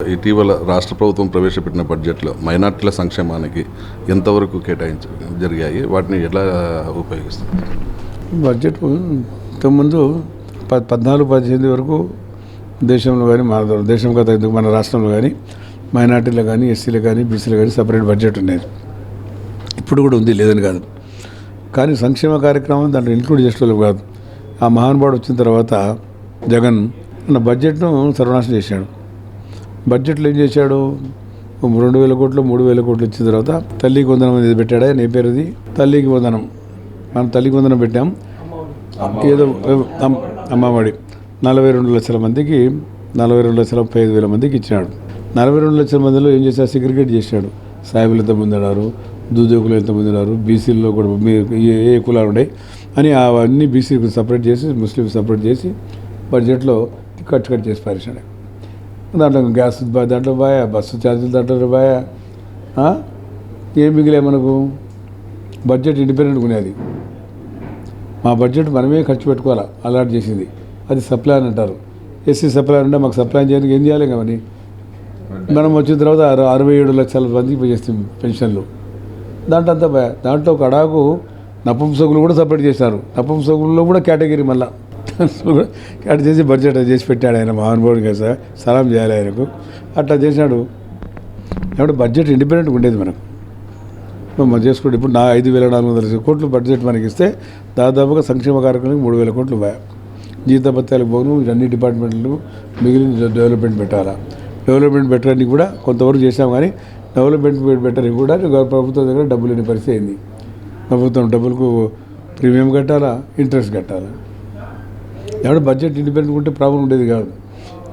ఇటీవల రాష్ట్ర ప్రభుత్వం ప్రవేశపెట్టిన బడ్జెట్లో మైనార్టీల సంక్షేమానికి ఎంతవరకు జరిగాయి, వాటిని ఎలా ఉపయోగిస్తారు? బడ్జెట్ ఇంతకుముందు 14-18 వరకు దేశంలో కానీ మన దేశం కదా మన రాష్ట్రంలో కానీ మైనార్టీలు కానీ ఎస్సీలు కానీ బీసీలు కానీ సపరేట్ బడ్జెట్ ఉండేది. ఇప్పుడు కూడా ఉంది, లేదని కాదు. కానీ సంక్షేమ కార్యక్రమం దాంట్లో ఇంక్లూడ్ చేసేవాళ్ళు కాదు. ఆ మహానుభావుడు వచ్చిన తర్వాత జగన్ మన బడ్జెట్ను సర్వనాశనం చేశాడు. బడ్జెట్లో ఏం చేశాడు? 2,000 కోట్లు 3,000 కోట్లు ఇచ్చిన తర్వాత తల్లికి వందనం అనేది పెట్టాడా? నీ పేరు ఇది తల్లికి వందనం. మనం తల్లికి వందనం పెట్టాం. ఏదో అమ్మఒడి 42 లక్షల మందికి 42,35,000 మందికి ఇచ్చినాడు. 42 లక్షల మందిలో ఏం చేశాడు? సెగ్రిగేట్ చేశాడు. సాయిబులు ఎంతమంది ఉన్నారు, దుద్యోగులు ఎంతమంది ఉన్నారు, బీసీల్లో కూడా ఏ కులాలు ఉన్నాయి అని అవన్నీ బీసీకి సపరేట్ చేసి ముస్లింస్ సపరేట్ చేసి బడ్జెట్లో కట్ చేసి పారేసాడు. దాంట్లో గ్యాస్ దాంట్లో బాయా, బస్సు ఛార్జీలు దాంట్లో బాయా, ఏం మిగిలే మనకు? బడ్జెట్ ఇండిపెండెంట్గా ఉండేది. మా బడ్జెట్ మనమే ఖర్చు పెట్టుకోవాలా, అలాట్ చేసింది. అది సప్లై అంటారు. ఎస్సీ సప్లై అంటే మాకు సప్లై చేయడానికి ఏం చేయాలి కానీ మనం వచ్చిన తర్వాత 67 లక్షల మందికి చేస్తాం పెన్షన్లు. దాంట్లో అంతా బాయా. దాంట్లో ఒక అడాకు నపుంసకులు కూడా సపరేట్ చేశారు. నపుంసకుల్లో కూడా కేటగిరీ మళ్ళీ క్యాట్ చేసి బడ్జెట్ చేసి పెట్టాడు ఆయన మహానుభావుడు కదా సార్, సలాం చేయాలి ఆయనకు. అట్లా చేశాడు. కాబట్టి బడ్జెట్ ఇండిపెండెంట్గా ఉండేది మనకు. మనం చేసుకుంటే ఇప్పుడు 5,400 కోట్లు బడ్జెట్ మనకి ఇస్తే దాదాపుగా సంక్షేమ కార్యక్రమానికి 3,000 కోట్లు పోయా. జీతభత్యాలకు పోను, అన్ని డిపార్ట్మెంట్లు మిగిలిన డెవలప్మెంట్ పెట్టాలా. డెవలప్మెంట్ పెట్టడానికి కూడా కొంతవరకు చేసాం, కానీ డెవలప్మెంట్ పెట్టడానికి కూడా ప్రభుత్వం దగ్గర డబ్బులు లేని పరిస్థితి అయింది. ప్రభుత్వం డబ్బులకు ప్రీమియం కట్టాలా, ఇంట్రెస్ట్ కట్టాలా. ఎవడ బడ్జెట్ ఇండిపెండెంట్ ఉంటే ప్రాబ్లం ఉండేది కాదు.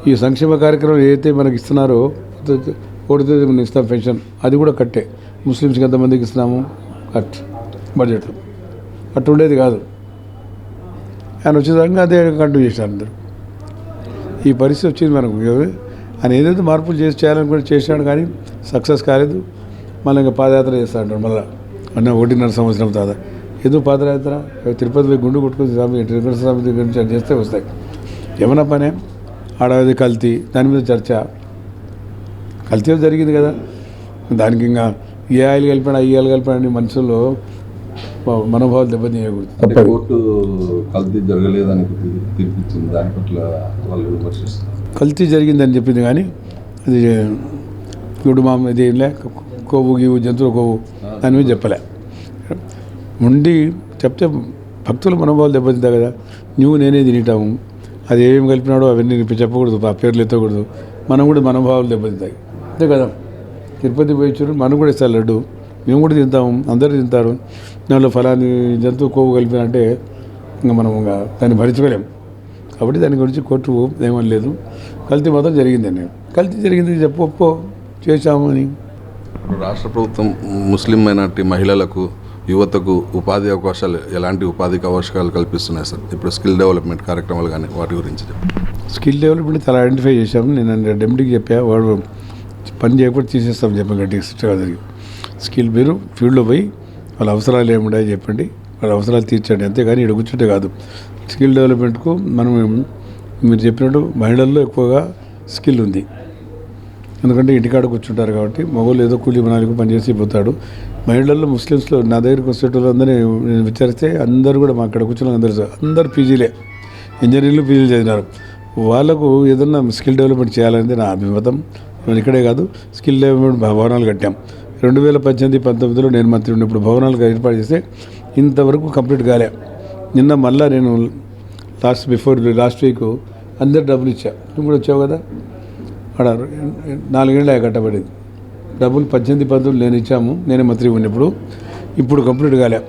ఈ సంక్షేమ కార్యక్రమం ఏదైతే మనకి ఇస్తున్నారో కొడితే మనం ఇస్తాం పెన్షన్, అది కూడా కట్టే. ముస్లిమ్స్కి ఎంతమందికి ఇస్తున్నాము కట్ బడ్జెట్లో. అట్టు ఉండేది కాదు. ఆయన వచ్చేదాకా అదే కంటిన్యూ చేశారు అందరూ. ఈ పరిస్థితి వచ్చింది మనకు. ఆయన ఏదైతే మార్పులు చేయాలని కూడా చేశాడు, కానీ సక్సెస్ కాలేదు. మళ్ళీ ఇంకా పాదయాత్ర చేస్తా అంటాడు మళ్ళీ. 1.5 సంవత్సరం తర్వాత ఏదో పాదయాత్ర తిరుపతి పోయి గుండు కొట్టుకుని వెంకటేశ్వర స్వామి దగ్గర నుంచి చేస్తే వస్తాయి. ఏమన్నా పనే ఆడది కల్తీ, దాని మీద చర్చ. కల్తీ జరిగింది కదా, దానికి ఇంకా ఏ ఆయిల్ కలిపాడు ఈ ఆయిల్ కలిపాడని మనుషుల్లో మనోభావాలు దెబ్బతీయకూడదు. కోర్టు కల్తీ జరగలేదని తీర్పిచ్చింది, దాని పట్ల వాళ్ళు విమర్శిస్తారు. కల్తీ జరిగిందని చెప్పింది, కానీ అది గుడు మామ ఇది లే కొవ్వు గీవు జంతువుల కొవ్వు దాని మీద చెప్పలే. ఉండి చెప్తే భక్తుల మనోభావాలు దెబ్బతింటాయి కదా. నువ్వు నేనే తింటాము, అది ఏమేమి కలిపినాడో అవన్నీ చెప్పకూడదు, ఆ పేర్లు ఎత్తకూడదు. మనం కూడా మనోభావాలు దెబ్బతింటాయి, అంతే కదా. తిరుపతి పోయించారు, మనం కూడా ఇస్తారు లడ్డు, మేము కూడా తింటాము, అందరూ తింటారు. దానిలో ఫలాని జంతువు కొవ్వు కలిపినంటే ఇంకా మనం ఇంకా దాన్ని భరించలేము. కాబట్టి దాని గురించి కోర్టు ఏమని లేదు. కల్తీ మాత్రం జరిగిందని. కల్తీ జరిగింది చెప్పు చేశాము అని. రాష్ట్ర ప్రభుత్వం ముస్లిం మైనార్టీ మహిళలకు, యువతకు ఉపాధి అవకాశాలు, ఎలాంటి ఉపాధి అవకాశాలు కల్పిస్తున్నాయి సార్? ఇప్పుడు స్కిల్ డెవలప్మెంట్ కార్యక్రమాలు కానీ వాటి గురించి స్కిల్ డెవలప్మెంట్ చాలా ఐడెంటిఫై చేశాము. నేను డెమ్యూటీకి చెప్పా, వాడు పని చేయకపోతే తీసేస్తాం చెప్పాను గట్టిగా సిస్టర్ గారికి. స్కిల్ మీరు ఫీల్డ్లో పోయి వాళ్ళ అవసరాలు ఏముంటాయో చెప్పండి, వాళ్ళ అవసరాలు తీర్చండి, అంతేగాని ఇక్కడ కూర్చుంటే కాదు. స్కిల్ డెవలప్మెంట్కు మనం మీరు చెప్పినట్టు మహిళల్లో ఎక్కువగా స్కిల్ ఉంది. ఎందుకంటే ఇంటికాడ కూర్చుంటారు కాబట్టి. మగవాళ్ళు ఏదో కూలీ మనాలికి పనిచేసి పోతాడు. మహిళల్లో ముస్లిమ్స్లో నా దగ్గరికి వచ్చేటోళ్ళు అందరినీ నేను విచారిస్తే అందరూ కూడా మా అక్కడ కూర్చున్న అందరూ పీజీలే, ఇంజనీర్లు పీజీలు చదివినారు. వాళ్ళకు ఏదన్నా స్కిల్ డెవలప్మెంట్ చేయాలనేది నా అభిమతం. ఇక్కడే కాదు, స్కిల్ డెవలప్మెంట్ భవనాలు కట్టాం. 2018-19లో నేను మంత్రి ఉన్నప్పుడు భవనాలు ఏర్పాటు చేస్తే ఇంతవరకు కంప్లీట్ కాలే. నిన్న మళ్ళీ నేను లాస్ట్ వీక్ అందరు డబ్బులు ఇచ్చా. నువ్వు కూడా వచ్చావు కదా. అక్కడ 4 ఏళ్ళు కట్టబడేది. డబ్బులు 18-19 నేను ఇచ్చాము, నేనే మంత్రి ఉన్నప్పుడు. ఇప్పుడు కంప్లీట్ కాలే.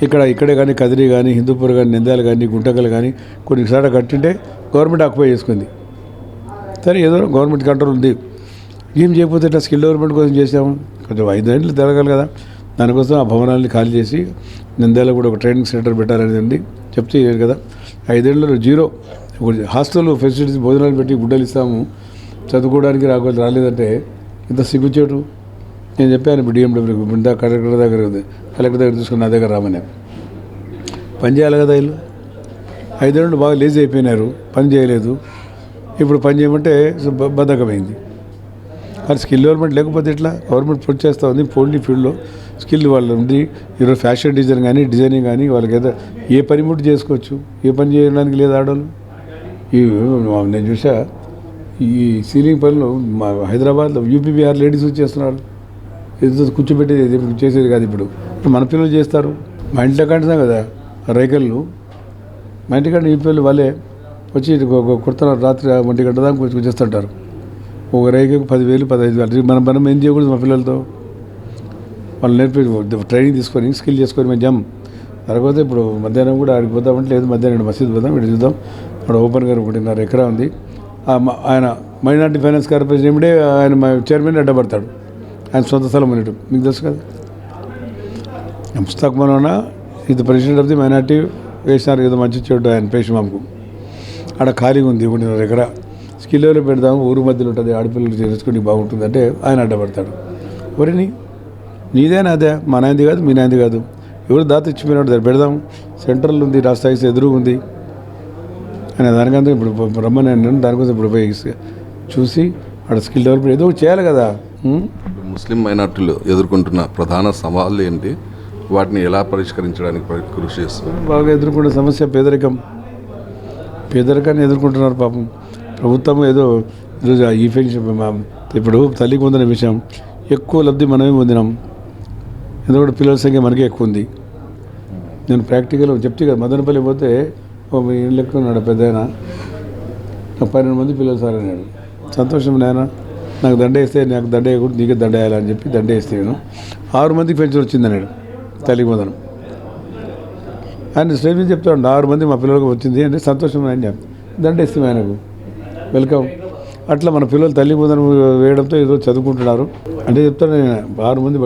ఇక్కడే కానీ కదిరి కానీ హిందూపూర్ కానీ నిందాలు కానీ గుంటకలు కానీ కొన్ని సార్లు కట్టింటే గవర్నమెంట్ ఆక్యుపై చేసుకుంది. సరే ఏదో గవర్నమెంట్ కంట్రోల్ ఉంది. ఏం చేయకపోతే ఇట్లా స్కిల్ డెవలప్మెంట్ కోసం చేసాము. కొంచెం 5 ఏళ్ళు తిరగాలి కదా. దానికోసం ఆ భవనాన్ని ఖాళీ చేసి నిందాలో కూడా ఒక ట్రైనింగ్ సెంటర్ పెట్టాలనేది ఉంది. చెప్తే కదా 5 ఏళ్ళలో జీరో. హాస్టల్ ఫెసిలిటీస్ భోజనాలు పెట్టి గుడ్డలు ఇస్తాము, చదువుకోవడానికి రాలేదంటే ఇంత సిగ్గుచేటు. నేను చెప్పాను ఇప్పుడు డిఎండబ్ల్యూకి, బిడ్డ కలెక్టర్ దగ్గర తీసుకుని నా దగ్గర రామని. పని చేయాలి కదా వీళ్ళు. 5 ఏళ్ళు బాగా లేజీ అయిపోయినారు, పని చేయలేదు. ఇప్పుడు పని చేయమంటే బద్ధకమైంది. మరి స్కిల్ డెవలప్మెంట్ లేకపోతే ఎట్లా? గవర్నమెంట్ పుష్ చేస్తూ ఉంది పోల్ట్రీ ఫీల్డ్లో స్కిల్ వాళ్ళు ఉంది. ఈరోజు ఫ్యాషన్ డిజైన్ కానీ డిజైనింగ్ కానీ వాళ్ళకి ఏదో ఏ పని ముట్టు చేసుకోవచ్చు, ఏ పని చేయడానికి లేదు ఆడవాళ్ళు. ఈ నేను చూసా ఈ సీలింగ్ పనులు మా హైదరాబాద్లో యూపీ బీహార్ లేడీస్ చేస్తున్నారు. ఏదో కూర్చోబెట్టేది చేసేది కాదు. ఇప్పుడు మన పిల్లలు చేస్తారు. మా ఇంట్లో కంటున్నాం కదా రైకళ్ళు, మా ఇంటికంటే యూపీ వాళ్ళు వాళ్ళే వచ్చి కుడుతున్నారు. రాత్రి 1 గంట దాకా కూర్చేస్తుంటారు. ఒక రైకి 10,000 15,000. మనం ఏం చేయకూడదు మా పిల్లలతో? వాళ్ళు నేర్పి ట్రైనింగ్ తీసుకొని స్కిల్ చేసుకొని మేము జమ్ తర్వాత ఇప్పుడు మధ్యాహ్నం కూడా ఆడికి పోదామంటే లేదు, మధ్యాహ్నం మసీద్ పోదాం, ఇటు చూద్దాం. అక్కడ ఓపెన్గా 1.5 ఎకరా ఉంది. ఆయన మైనార్టీ ఫైనాన్స్ కార్పొరేషన్ ఏమిటే ఆయన మా చైర్మన్ అడ్డపడతాడు. ఆయన సొంత స్థలం ఉన్నట్టు మీకు తెలుసు కదా. ముస్తాక్ మౌలానా ఇది ప్రెసిడెంట్ ఆఫ్ ది మైనార్టీ వేసినారు ఏదో మంచి చెడు ఆయన పేషమాకు. ఆడ ఖాళీగా ఉంది 1.5 ఎకరా. స్కిల్ డెవలప్ పెడదాము, ఊరు మధ్యలో ఉంటుంది, ఆడపిల్లలు చేసుకుని బాగుంటుంది అంటే ఆయన అడ్డపడతాడు. ఎవరిని? నీదేనా అదే? మా నాయనది కాదు, మీ నాయనది కాదు. ఎవరు దాత ఇచ్చిపోయినాడు దాన్ని పెడదాం. సెంట్రల్ ఉంది, రాష్ట్ర ఎదురు ఉంది అని దానికంతా ఇప్పుడు రమ్మని నేను దానికోసం ఇప్పుడు పోయి చూసి అక్కడ స్కిల్ డెవలప్మెంట్ ఏదో చేయాలి కదా. ముస్లిం మైనార్టీలు ఎదుర్కొంటున్న ప్రధాన సవాళ్ళు ఏంటి? వాటిని ఎలా పరిష్కరించడానికి కృషి చేస్తున్నారు? బాగా ఎదుర్కొంటున్న సమస్య పేదరికాన్ని ఎదుర్కొంటున్నారు పాపం. ప్రభుత్వం ఏదో ఈరోజు ఈ పెన్షన్ ఇప్పుడు తల్లికి పొందిన విషయం ఎక్కువ లబ్ధి మనమే పొందినాం. ఎందుకంటే పిల్లల సంఖ్య మనకే ఎక్కువ ఉంది. నేను ప్రాక్టికల్ చెప్తే కదా, మదనపల్లి పోతే లెక్క ఉన్నాడు పెద్ద ఆయన, 12 మంది పిల్లలు సార్ అన్నాడు. సంతోషం నాయన, నాకు దండ వేస్తే నాకు దండ వేయకూడదు, నీకే దండ వేయాలని చెప్పి దండ వేస్తే నేను 6 మందికి పెన్షన్ వచ్చింది అన్నాడు తల్లికి పొందనం. ఆయన స్టేజ్ మీద చెప్తాడు 6 మంది మా పిల్లలకు వచ్చింది అంటే సంతోషం అని చెప్పి దండ వేస్తే ఆయనకు వెల్కమ్. అట్లా మన పిల్లలు తల్లి పొందనం వేయడంతో ఏదో చదువుకుంటున్నారు అంటే చెప్తాను నేను 6 మంది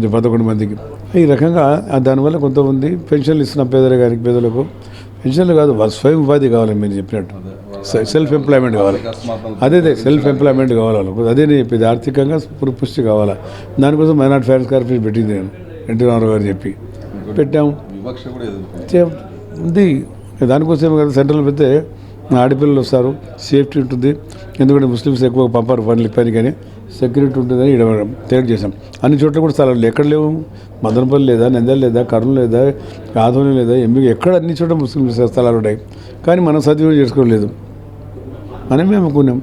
11 మందికి. ఈ రకంగా దానివల్ల కొంతమంది పెన్షన్లు ఇస్తున్నాం పేదలకు. పెన్షన్లు కాదు, వాళ్ళు స్వయం ఉపాధి కావాలి. మీరు చెప్పినట్టు సెల్ఫ్ ఎంప్లాయ్మెంట్ కావాలి. అదే సెల్ఫ్ ఎంప్లాయ్మెంట్ కావాలి వాళ్ళకు. అదే నేను చెప్పేది, ఆర్థికంగా పుష్టి కావాలా. దానికోసం మైనార్టీ ఫైనాన్స్ కార్పొరేషన్ పెట్టింది నేను, ఎన్టీ రామారావు గారు చెప్పి పెట్టాము. ఉంది దానికోసం కదా సెంట్రల్ పెడితే ఆడపిల్లలు వస్తారు, సేఫ్టీ ఉంటుంది. ఎందుకంటే ముస్లిమ్స్ ఎక్కువ పంపారు పని కానీ సెక్యూరిటీ ఉంటుందని ఇక్కడ తేడా చేసాం. అన్ని చోట్ల కూడా స్థలాలు ఎక్కడ లేవు. మదనపల్లి లేదా, నంద్యాల లేదా, కర్నూలు లేదా, ఆదోని లేదా, ఎంబీ ఎక్కడ అన్ని చోట్ల ముస్లిం స్థలాలు ఉన్నాయి. కానీ మనం సద్వినియోగం చేసుకోలేదు. మనమే అమ్ముకున్నాం.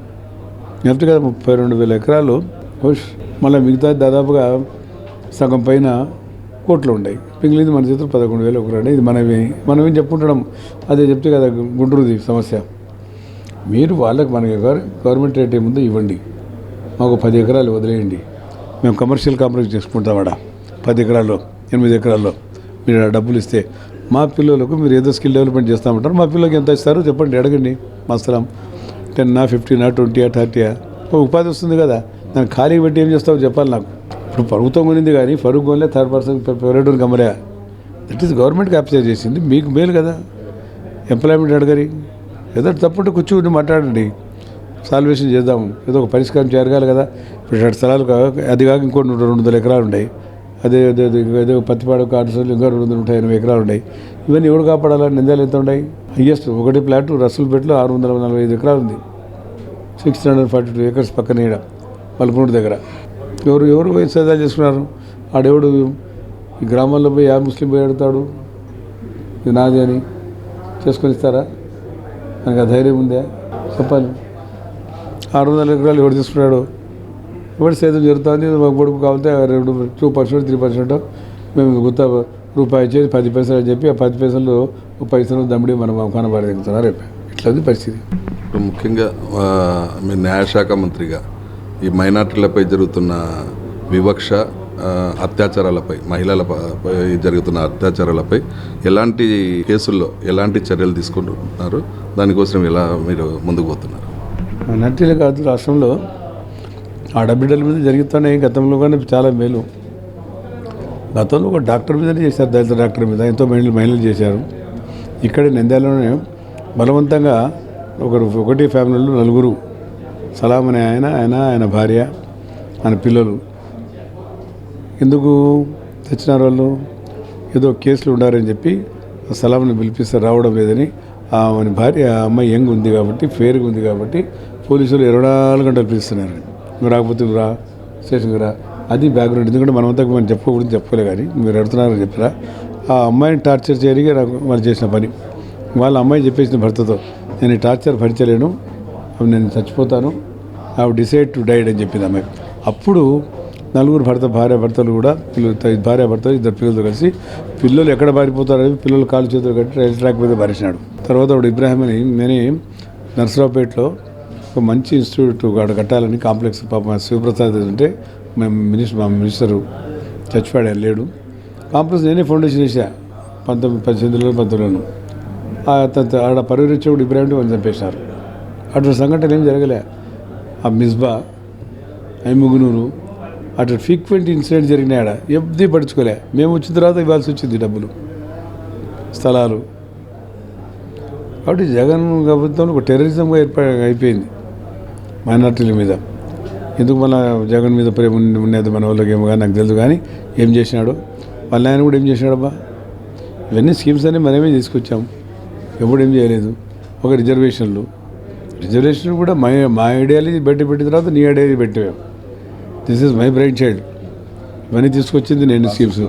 నెఫ్ట్ కదా 32,000 ఎకరాలు. మళ్ళీ మిగతా దాదాపుగా సగం పైన కోట్లు ఉన్నాయి. మిగిలింది మన చేతులు 11,000 ఎకరాలు. ఇది మనమేం చెప్పుకుంటున్నాం. అదే చెప్తే కదా గుంటూరుది సమస్య. మీరు వాళ్ళకి మనకి గవర్నమెంట్ రేట్ ఏముందో ఇవ్వండి, మాకు 10 ఎకరాలు వదిలేయండి, మేము కమర్షియల్ కాంప్రమైజ్ చేసుకుంటాం. 10 ఎకరాల్లో 8 ఎకరాల్లో మీరు డబ్బులు ఇస్తే మా పిల్లలకు మీరు ఏదో స్కిల్ డెవలప్మెంట్ చేస్తామంటారు. మా పిల్లలకి ఎంత ఇస్తారో చెప్పండి, అడగండి. మా స్థలం 10 15 20 30 ఉపాధి వస్తుంది కదా. దాన్ని ఖాళీ పెట్టి ఏం చేస్తావో చెప్పాలి నాకు. ఇప్పుడు ప్రభుత్వం కొనింది కానీ ఫరూక్ కొనలే, 3rd person ప్రైవేట్ కమరే. దట్ ఈస్ గవర్నమెంట్ క్యాప్చర్ చేసింది. మీకు మేలు కదా, ఎంప్లాయ్మెంట్ అడగరి. ఏదో తప్పుంటే కూర్చుని మాట్లాడండి, సాల్వేషన్ చేద్దాము. ఏదో ఒక పరిష్కారం జరగాలి కదా. ఇప్పుడు 2 స్థలాలు అది కాక ఇంకో 200 ఎకరాలు ఉన్నాయి. అదే ఏదో పత్తిపాడు కాటసలు ఇంకా 280 ఎకరాలు ఉన్నాయి. ఇవన్నీ ఎవరు కాపాడాలని నిందాలు ఎంత ఉన్నాయి? హైయెస్ట్ ఒకటి ప్లాట్ రసూల్పేటలో 645 ఎకరాలు ఉంది. 642 acres పక్కన ఈడ పలుకునూరు దగ్గర. ఎవరు పోయి సైదాలు చేసుకున్నారు. ఆడెవడు ఈ గ్రామాల్లో పోయి ముస్లిం పోయి అడుగుతాడు ఇది నాది అని చేసుకొని ఇస్తారా? మనకు ఆ ధైర్యం ఉందా చెప్పాలి. 600 ఎకరాలు ఎవడు తీసుకున్నాడు? ఎవరు సేద్యం జరుగుతుంది. మా కొడుకు కావాలంటే 2% 3% మేము గుత్త రూపాయి ఇచ్చేది 10 పైసలు అని చెప్పి ఆ 10 పైసలు పైసలు దమ్ముడి మనం కనబడి దిగుతున్నారు. రేపు ఇట్లా ఉంది పరిస్థితి. ఇప్పుడు ముఖ్యంగా మీ న్యాయశాఖ మంత్రిగా ఈ మైనార్టీలపై జరుగుతున్న వివక్ష, అత్యాచారాలపై, మహిళలపై జరుగుతున్న అత్యాచారాలపై ఎలాంటి కేసుల్లో ఎలాంటి చర్యలు తీసుకుంటున్నారు? దానికోసం ఎలా మీరు ముందుకు పోతున్నారు? మైనార్టీలే కాదు, రాష్ట్రంలో ఆడబిడ్డల మీద జరుగుతున్నాయి. గతంలో కానీ చాలా మేలు. గతంలో ఒక డాక్టర్ మీదనే చేశారు, దళిత డాక్టర్ మీద ఎంతో మహిళలు చేశారు. ఇక్కడే నంద్యాలలోనే బలవంతంగా ఒకటి ఫ్యామిలీలో 4 సలాం అనే ఆయన భార్య, ఆయన పిల్లలు ఎందుకు తెచ్చినారు? వాళ్ళు ఏదో కేసులు ఉండారని చెప్పి సలాంని పిలిపిస్తే రావడం లేదని. ఆమె భార్య అమ్మాయి యంగ్ ఉంది కాబట్టి, ఫేర్గా ఉంది కాబట్టి పోలీసులు 24 గంటలు పిలుస్తున్నారు. నువ్వు రాకపోతే నువ్వు రా స్టేషన్కి రా, అది బ్యాక్గ్రౌండ్. ఎందుకంటే మనమంతా మనం చెప్పుకోకూడదు, చెప్పుకోలే, కానీ మీరు అడుగుతున్నారని చెప్పారా. ఆ అమ్మాయిని టార్చర్ చేయడానికి నాకు వాళ్ళు చేసిన పని. వాళ్ళ అమ్మాయి చెప్పేసిన భర్తతో, నేను ఈ టార్చర్ భరించలేను, నేను చచ్చిపోతాను, ఐ డిసైడ్ టు డైడ్ అని చెప్పింది అమ్మాయి. అప్పుడు నలుగురు భార్యాభర్తలు కూడా భార్యాభర్తలు ఇద్దరు పిల్లలతో కలిసి పిల్లలు ఎక్కడ పారిపోతారని పిల్లలు కాలు చేతులు కట్టి రైలు ట్రాక్ మీద పారేసినాడు. తర్వాత వాడు ఇబ్రాహిం అని నేనే నర్సరావుపేటలో ఒక మంచి ఇన్స్టిట్యూట్ వాడు కట్టాలని కాంప్లెక్స్ పాప శివప్రసాద్ ఉంటే మా మినిస్టరు చచ్చిపోయాడు, ఆయన లేడు. కాంప్లెక్స్ నేనే ఫౌండేషన్ చేశా 1918 ఆడ పరివరించేవాడు ఇబ్రాహిం వాళ్ళు చంపేసినారు. అటువంటి సంఘటనలు ఏం జరగలే. ఆ మిస్బా, ఐముగునూరు అటు ఫ్రీక్వెంట్ ఇన్సిడెంట్ జరిగినాయి. ఆడ ఎవ్వది పడుచుకోలే. మేము వచ్చిన తర్వాత ఇవ్వాల్సి వచ్చింది డబ్బులు, స్థలాలు. కాబట్టి జగన్ ప్రభుత్వం ఒక టెర్రరిజంగా అయిపోయింది మైనార్టీల మీద. ఎందుకు మన జగన్ మీద ప్రేమ ఉండేది మన వాళ్ళకి ఏమో కానీ నాకు తెలుసు. కానీ ఏం చేసినాడు వాళ్ళ ఆయన కూడా ఏం చేసినాడబ్బా. ఇవన్నీ స్కీమ్స్ అన్నీ మనమే తీసుకొచ్చాం, ఎప్పుడు ఏం చేయలేదు. ఒక రిజర్వేషన్ కూడా మా ఐడియాలజీ పెట్టిన తర్వాత నీ ఐడియాలజీ పెట్టాము. This is my bright child. ఇవన్నీ తీసుకొచ్చింది నేను స్కీమ్స్.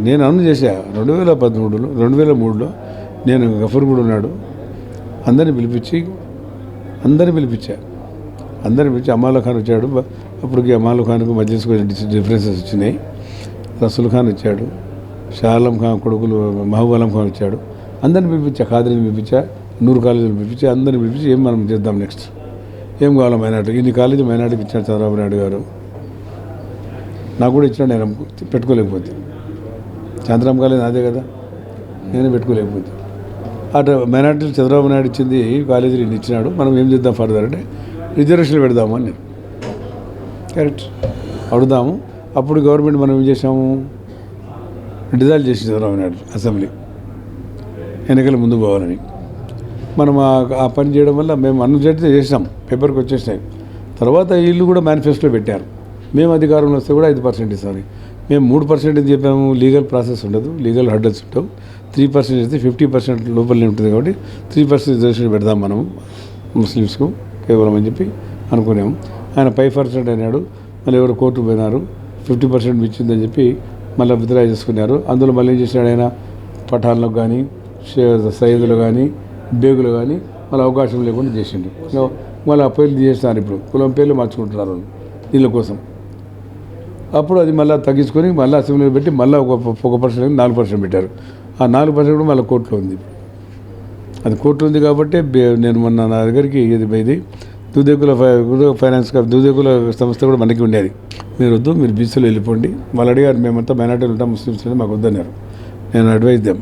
నేను అమలు చేశా 2003లో. నేను గఫర్ కూడా ఉన్నాడు, అందరిని పిలిపించా. అమాలా ఖాన్ వచ్చాడు. అప్పటికి అమాలా ఖాన్కు మధ్యలో కొంచెం డిఫరెన్సెస్ వచ్చినాయి. రసూల్ ఖాన్ వచ్చాడు, షా ఆలం ఖాన్ కొడుకులు మహబూబ్ ఆలం ఖాన్ వచ్చాడు. అందరిని పిలిపించా, ఖాదీని పిలిపించా, నూరు కాలేజీలు పిలిపించి అందరిని పిలిపించి ఏం మనం చేద్దాం నెక్స్ట్, ఏం కావాలో మైనార్టీకి. ఇన్ని కాలేజీ మైనార్టీకి ఇచ్చాడు చంద్రబాబు నాయుడు గారు. నాకు కూడా ఇచ్చాడు, నేను పెట్టుకోలేకపోతే. చంద్రబాబు కాలేజీ నాదే కదా, నేనే పెట్టుకోలేకపోతే. అటు మైనార్టీలు చంద్రబాబు నాయుడు ఇచ్చింది కాలేజీలు ఇన్ని ఇచ్చినాడు, మనం ఏం చేద్దాం ఫర్దర్ అంటే రిజర్వేషన్లు పెడదాము అని నేను కరెక్ట్ అడుగుదాము. అప్పుడు గవర్నమెంట్ మనం ఏం చేసాము, డిజాల్వ్ చేసి చంద్రబాబు నాయుడు అసెంబ్లీ ఎన్నికల ముందు పోవాలని. మనం ఆ పని చేయడం వల్ల మేము అనుజెట్ చేసినాం, పేపర్కి వచ్చేసినాయి. తర్వాత వీళ్ళు కూడా మేనిఫెస్టోలో పెట్టారు, మేము అధికారంలో వస్తే కూడా 5% ఇస్తామని. మేము 3% అని చెప్పాము. లీగల్ ప్రాసెస్ ఉండదు, లీగల్ హర్డల్స్ ఉండవు. 3% ఇస్తే 50% లోపలనే ఉంటుంది. కాబట్టి 3% రిజర్వేషన్ పెడదాం మనము ముస్లిమ్స్కు కేవలం అని చెప్పి అనుకున్నాము. ఆయన 5% అన్నాడు. మళ్ళీ ఎవరు కోర్టుకు పోయినారు, 50% ఇచ్చిందని చెప్పి మళ్ళీ విత్డ్రా చేసుకున్నారు. అందులో మళ్ళీ ఏం చేసినాడు ఆయన, పఠాన్లకు కానీ సయ్యదులు కానీ బేగులు కానీ మళ్ళీ అవకాశం లేకుండా చేసిండు. మళ్ళీ ఆ పేర్లు తీసేస్తున్నారు. ఇప్పుడు కులం పేర్లు మార్చుకుంటున్నారు దీని కోసం. అప్పుడు అది మళ్ళీ తగ్గించుకొని మళ్ళీ అసెంబ్లీలో పెట్టి మళ్ళీ ఒక 1% 4% పెట్టారు. ఆ 4% కూడా మళ్ళీ కోర్టులో ఉంది. అది కోర్టులో ఉంది కాబట్టి నేను మొన్న నా దగ్గరికి ఇది దూదేకుల సంస్థ కూడా మనకి ఉండేది. మీరు వద్దు, మీరు బీసీలో వెళ్ళిపోండి. వాళ్ళు అడిగారు, మేమంతా మైనార్టీలు ఉంటాం, ముస్లిమ్స్ మాకు వద్దన్నారు. నేను అడ్వైజ్ దాం,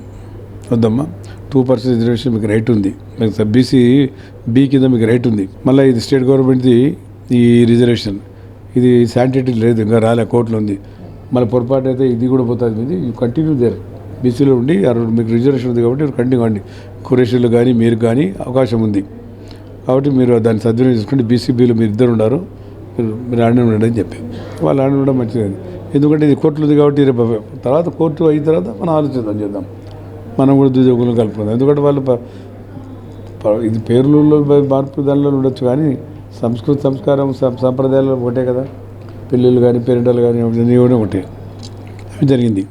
వద్దమ్మా, 2% రిజర్వేషన్ మీకు రైట్ ఉంది, మీకు బీసీ బీ కింద మీకు రైట్ ఉంది. మళ్ళీ ఇది స్టేట్ గవర్నమెంట్ది ఈ రిజర్వేషన్, ఇది శానిటరీ లేదు, ఇంకా రాలే, కోర్టులో ఉంది. మళ్ళీ పొరపాటు అయితే ఇది కూడా పోతుంది. ఇది యూ కంటిన్యూ దేర్, బీసీలో ఉండి మీకు రిజర్వేషన్ ఉంది కాబట్టి కంటిన్యూ అండి. ఖురేషీలు కానీ మీరు కానీ అవకాశం ఉంది. కాబట్టి మీరు దాన్ని సద్వినియోగం చేసుకుంటే బీసీబీలు మీరు ఇద్దరు ఉన్నారు, మీరు ఆడిన ఉండండి అని చెప్పి వాళ్ళు ఆడిన ఉండడం మంచిది. ఎందుకంటే ఇది కోర్టులు ఉంది కాబట్టి తర్వాత కోర్టు అయిన తర్వాత మనం ఆలోచిద్దాం, చేద్దాం, మనం కూడా దుర్యోగులను కలుపుకుందాం. ఎందుకంటే వాళ్ళు ఇది పేర్లలో మార్పు దానిలో ఉండొచ్చు, కానీ సంస్కారం సంప్రదాయాలు ఒకటే కదా. పెళ్ళిళ్ళు కానీ పేరెంటాలు కానీ అన్నీ కూడా ఒకటే. అవి జరిగింది.